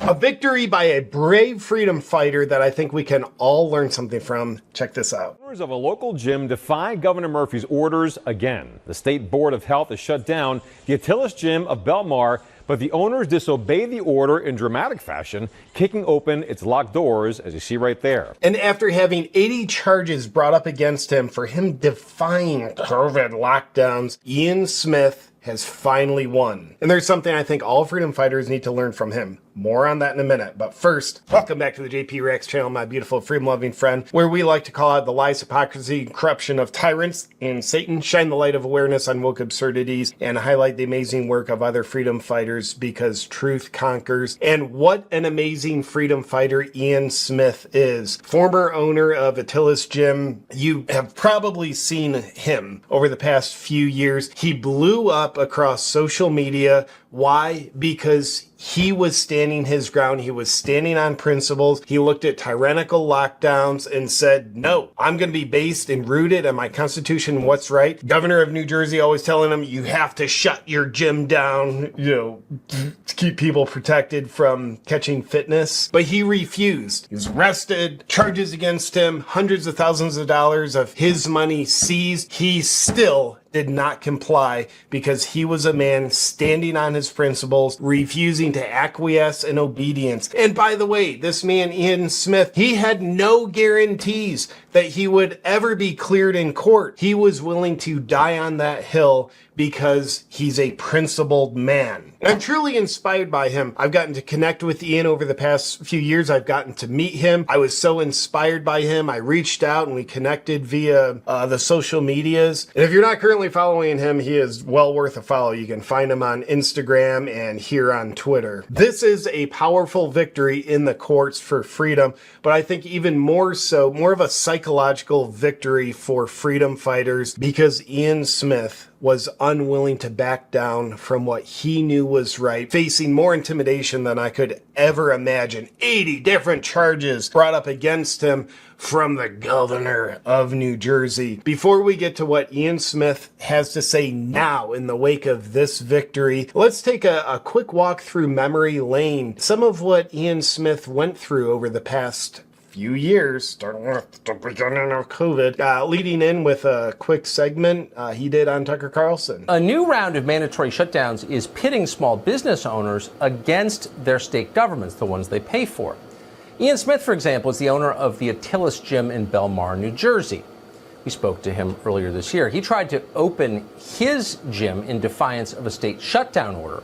A victory by a brave freedom fighter that I think we can all learn something from. Check this out. Owners of a local gym defy Governor Murphy's orders again. The State Board of Health has shut down the Attilas Gym of Belmar, but the owners disobey the order in dramatic fashion, kicking open its locked doors, as you see right there. And after having 80 charges brought up against him for him defying COVID lockdowns, Ian Smith has finally won. And there's something I think all freedom fighters need to learn from him. More on that in a minute. But first, welcome back to the JP Rex channel, my beautiful freedom-loving friend, where we like to call out the lies, hypocrisy, and corruption of tyrants and Satan, shine the light of awareness on woke absurdities, and highlight the amazing work of other freedom fighters because truth conquers. And what an amazing freedom fighter Ian Smith is. Former owner of Attilas Gym. You have probably seen him over the past few years. He blew up across social media. Why? Because he was standing his ground. He was standing on principles. He looked at tyrannical lockdowns and said, no, I'm going to be based and rooted in my Constitution and what's right. Governor of New Jersey always telling him, you have to shut your gym down, to keep people protected from catching fitness. But he refused. He was arrested, charges against him, hundreds of thousands of dollars of his money seized. He still did not comply because he was a man standing on his principles, refusing to acquiesce in obedience. And by the way, this man, Ian Smith, he had no guarantees that he would ever be cleared in court. He was willing to die on that hill because he's a principled man. I'm truly inspired by him. I've gotten to connect with Ian over the past few years. I've gotten to meet him. I was so inspired by him. I reached out and we connected via the social medias. And if you're not currently following him, he is well worth a follow. You can find him on Instagram and here on Twitter. This is a powerful victory in the courts for freedom, but I think even more so, more of a psychological victory for freedom fighters because Ian Smith was unwilling to back down from what he knew was right, facing more intimidation than I could ever imagine. 80 different charges brought up against him from the governor of New Jersey. Before we get to what Ian Smith has to say now in the wake of this victory, let's take a quick walk through memory lane. Some of what Ian Smith went through over the past few years, starting with the beginning of COVID, leading in with a quick segment he did on Tucker Carlson. A new round of mandatory shutdowns is pitting small business owners against their state governments, the ones they pay for. Ian Smith, for example, is the owner of the Attilas Gym in Belmar, New Jersey. We spoke to him earlier this year. He tried to open his gym in defiance of a state shutdown order.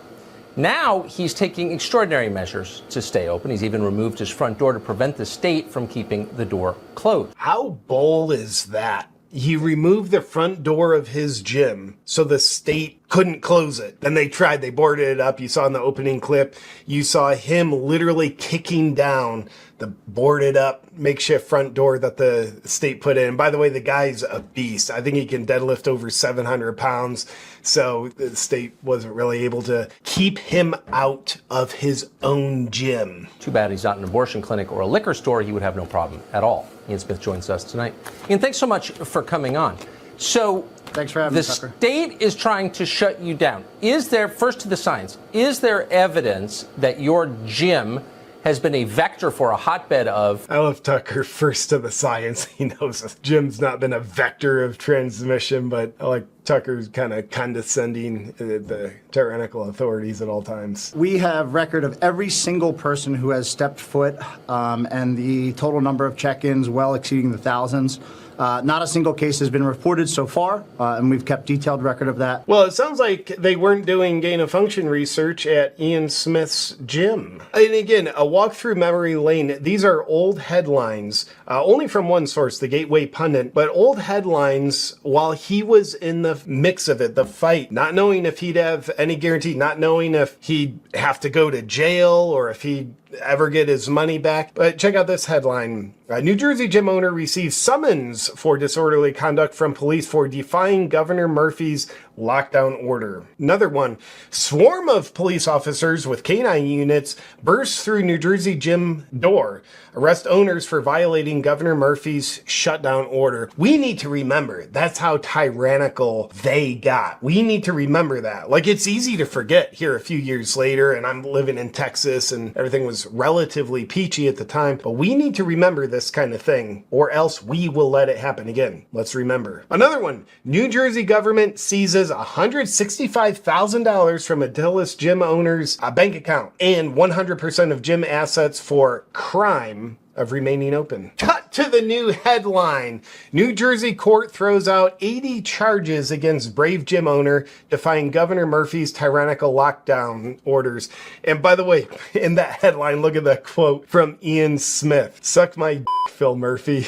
Now he's taking extraordinary measures to stay open. He's even removed his front door to prevent the state from keeping the door closed. How bold is that? He removed the front door of his gym so the state couldn't close it. Then they tried, they boarded it up. You saw in the opening clip, you saw him literally kicking down the boarded up makeshift front door that the state put in. By the way, the guy's a beast. I think he can deadlift over 700 pounds. So the state wasn't really able to keep him out of his own gym. Too bad he's not an abortion clinic or a liquor store. He would have no problem at all. Ian Smith joins us tonight. Ian, thanks so much for coming on. So thanks for having me, Tucker. The state is trying to shut you down. Is there, first to the science, is there evidence that your gym has been a vector for a hotbed of... I love Tucker first to the science. He knows this. Jim's not been a vector of transmission, but I like Tucker's kind of condescending the tyrannical authorities at all times. We have record of every single person who has stepped foot and the total number of check-ins well exceeding the thousands. Not a single case has been reported so far, and we've kept detailed record of that. Well, it sounds like they weren't doing gain-of-function research at Ian Smith's gym. And again, a walk through memory lane. These are old headlines, only from one source, the Gateway Pundit, but old headlines while he was in the mix of it, the fight, not knowing if he'd have any guarantee, not knowing if he'd have to go to jail or if he'd ever get his money back. But check out this headline. A New Jersey gym owner receives summons for disorderly conduct from police for defying Governor Murphy's lockdown order. Another one, swarm of police officers with canine units burst through New Jersey gym door, arrest owners for violating Governor Murphy's shutdown order. We need to remember that's how tyrannical they got. We need to remember that. Like, it's easy to forget here a few years later, and I'm living in Texas and everything was relatively peachy at the time, but we need to remember this kind of thing, or else we will let it happen again. Let's remember. Another one, New Jersey government seizes $165,000 from Attila's gym owner's bank account and 100% of gym assets for crime of remaining open. Cut to the new headline. New Jersey court throws out 80 charges against brave gym owner defying Governor Murphy's tyrannical lockdown orders. And by the way, in that headline, look at that quote from Ian Smith. Suck my d***, Phil Murphy.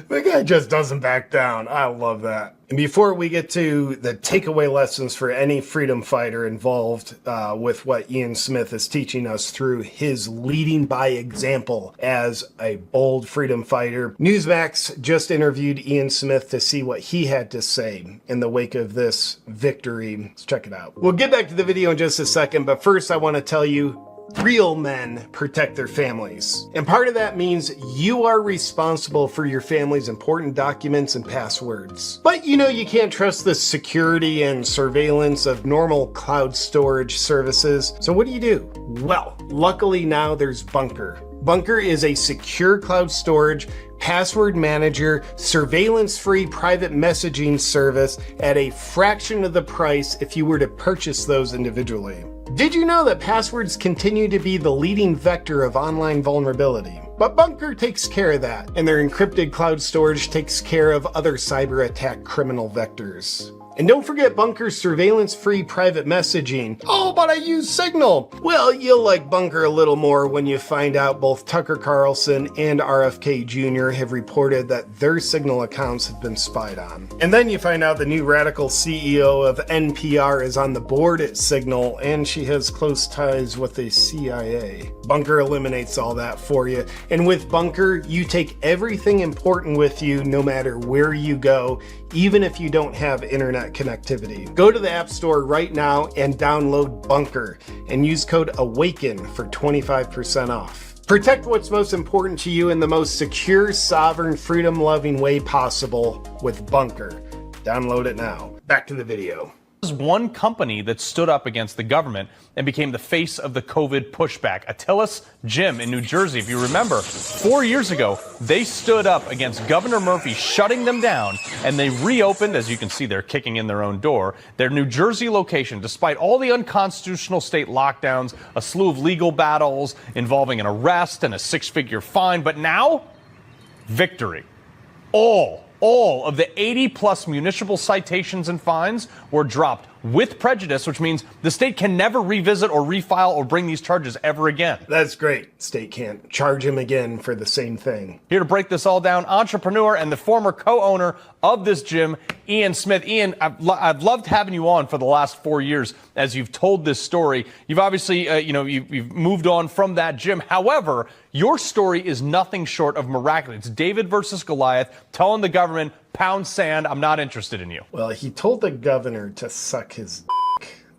The guy just doesn't back down. I love that. And before we get to the takeaway lessons for any freedom fighter involved with what Ian Smith is teaching us through his leading by example as a bold freedom fighter, Newsmax just interviewed Ian Smith to see what he had to say in the wake of this victory. Let's check it out. We'll get back to the video in just a second, but first I want to tell you, real men protect their families. And part of that means you are responsible for your family's important documents and passwords. But you know, you can't trust the security and surveillance of normal cloud storage services. So what do? Well, luckily now there's Bunker. Bunker is a secure cloud storage, password manager, surveillance-free private messaging service at a fraction of the price if you were to purchase those individually. Did you know that passwords continue to be the leading vector of online vulnerability? But Bunker takes care of that, and their encrypted cloud storage takes care of other cyber attack criminal vectors. And don't forget Bunker's surveillance-free private messaging. Oh, but I use Signal. Well, you'll like Bunker a little more when you find out both Tucker Carlson and RFK Jr. have reported that their Signal accounts have been spied on. And then you find out the new radical CEO of NPR is on the board at Signal, and she has close ties with the CIA. Bunker eliminates all that for you. And with Bunker, you take everything important with you no matter where you go, even if you don't have internet connectivity. Go to the App Store right now and download Bunker and use code AWAKEN for 25% off. Protect what's most important to you in the most secure, sovereign, freedom-loving way possible with Bunker. Download it now. Back to the video. This is one company that stood up against the government and became the face of the COVID pushback. Attila's Gym in New Jersey, if you remember, 4 years ago, they stood up against Governor Murphy shutting them down, and they reopened, as you can see, they're kicking in their own door, their New Jersey location, despite all the unconstitutional state lockdowns, a slew of legal battles involving an arrest and a six-figure fine. But now, victory. All of the 80-plus municipal citations and fines were dropped with prejudice, which means the state can never revisit or refile or bring these charges ever again. That's great. State can't charge him again for the same thing. Here to break this all down, entrepreneur and the former co-owner of this gym, Ian Smith. Ian, I've loved having you on for the last 4 years as you've told this story. You've obviously, you've moved on from that gym. However, your story is nothing short of miraculous. It's David versus Goliath, telling the government, pound sand, I'm not interested in you. Well, he told the governor to suck his dick.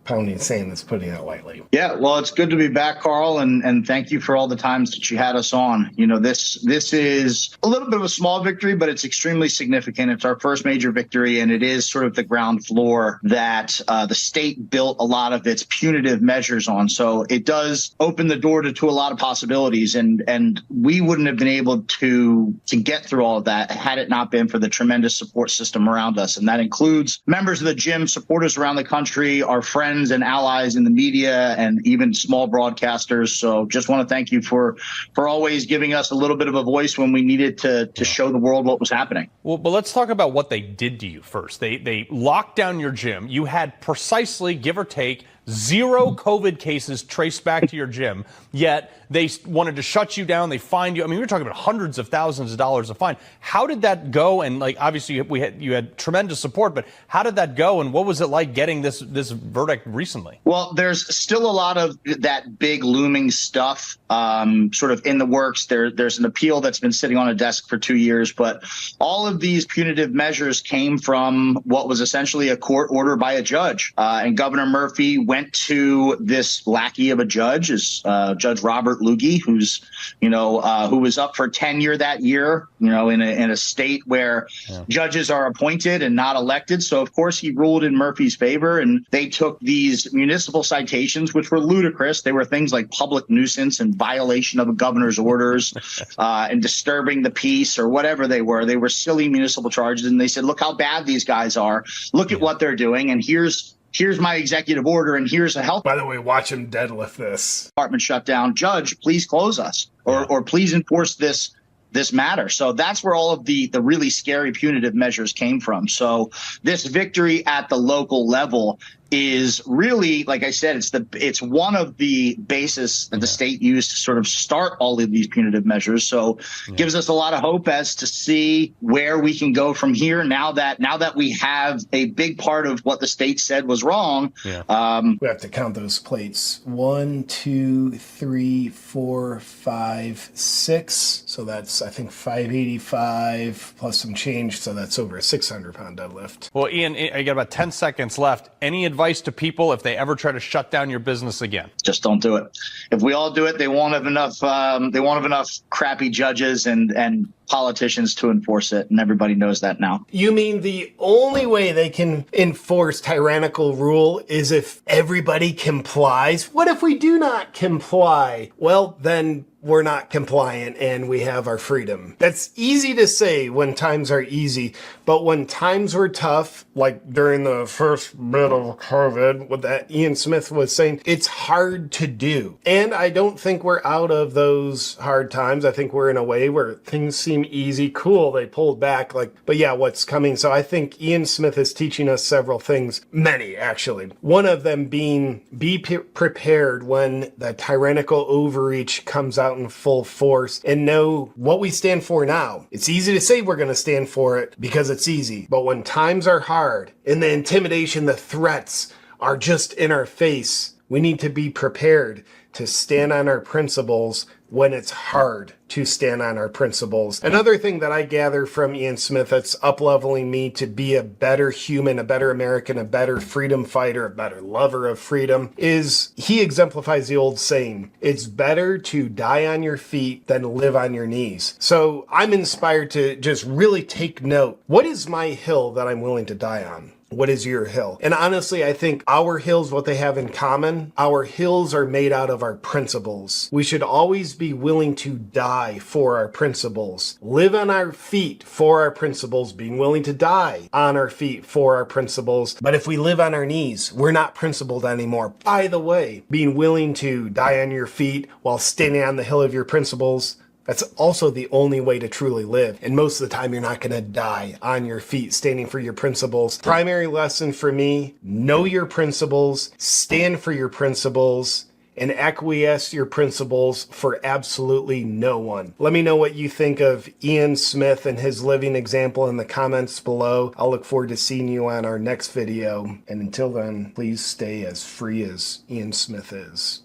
Pounding sand is putting it lightly. Yeah, well, it's good to be back, Carl, and thank you for all the times that you had us on. You know, this is a little bit of a small victory, but it's extremely significant. It's our first major victory, and it is sort of the ground floor that the state built a lot of its punitive measures on. So it does open the door to a lot of possibilities, and we wouldn't have been able to get through all of that had it not been for the tremendous support system around us. And that includes members of the gym, supporters around the country, our friends and allies in the media, and even small broadcasters. So just want to thank you for always giving us a little bit of a voice when we needed to show the world what was happening. Well, but let's talk about what they did to you first. They locked down your gym. You had precisely, give or take, 0 COVID cases traced back to your gym, yet they wanted to shut you down. They fined you. I mean, we're talking about hundreds of thousands of dollars of fine. How did that go? And like, obviously you had tremendous support, but how did that go? And what was it like getting this verdict recently? Well, there's still a lot of that big looming stuff sort of in the works. There's an appeal that's been sitting on a desk for 2 years, but all of these punitive measures came from what was essentially a court order by a judge. And Governor Murphy went to this lackey of a judge, Judge Robert Luggie, who was up for tenure that year, in a state where judges are appointed and not elected. So, of course, he ruled in Murphy's favor, and they took these municipal citations, which were ludicrous. They were things like public nuisance and violation of a governor's orders and disturbing the peace or whatever they were. They were silly municipal charges. And they said, look how bad these guys are. Look at what they're doing. And here's my executive order, and here's a health. By the way, watch him deadlift this. Department shut down. Judge, please close us, or please enforce this matter. So that's where all of the really scary punitive measures came from. So this victory at the local level is really, like I said, it's one of the bases that the state used to sort of start all of these punitive measures. So gives us a lot of hope as to see where we can go from here. Now that we have a big part of what the state said was wrong. We have to count those plates. 1, 2, 3, 4, 5, 6. So that's, I think, 585 plus some change. So that's over a 600-pound deadlift. Well, Ian, I got about 10 seconds left. Any advice to people if they ever try to shut down your business again? Just don't do it. If we all do it, they won't have enough. They won't have enough crappy judges and politicians to enforce it, and everybody knows that now. You mean the only way they can enforce tyrannical rule is if everybody complies? What if we do not comply? Well, then we're not compliant and we have our freedom. That's easy to say when times are easy, but when times were tough, like during the first bit of COVID, what that Ian Smith was saying, it's hard to do. And I don't think we're out of those hard times. I think we're in a way where things seem easy. Cool, they pulled back, but yeah, what's coming? So I think Ian Smith is teaching us several things, many actually. One of them being be prepared when the tyrannical overreach comes out in full force, and know what we stand for now. It's easy to say we're going to stand for it because it's easy, but when times are hard and the intimidation, the threats are just in our face, we need to be prepared to stand on our principles when it's hard to stand on our principles. Another thing that I gather from Ian Smith that's up-leveling me to be a better human, a better American, a better freedom fighter, a better lover of freedom, is he exemplifies the old saying, it's better to die on your feet than live on your knees. So I'm inspired to just really take note. What is my hill that I'm willing to die on? What is your hill? And honestly, I think our hills, what they have in common, our hills are made out of our principles. We should always be willing to die for our principles, live on our feet for our principles, being willing to die on our feet for our principles. But if we live on our knees, we're not principled anymore. By the way, being willing to die on your feet while standing on the hill of your principles, that's also the only way to truly live. And most of the time, you're not going to die on your feet standing for your principles. Primary lesson for me, know your principles, stand for your principles, and acquiesce your principles for absolutely no one. Let me know what you think of Ian Smith and his living example in the comments below. I'll look forward to seeing you on our next video. And until then, please stay as free as Ian Smith is.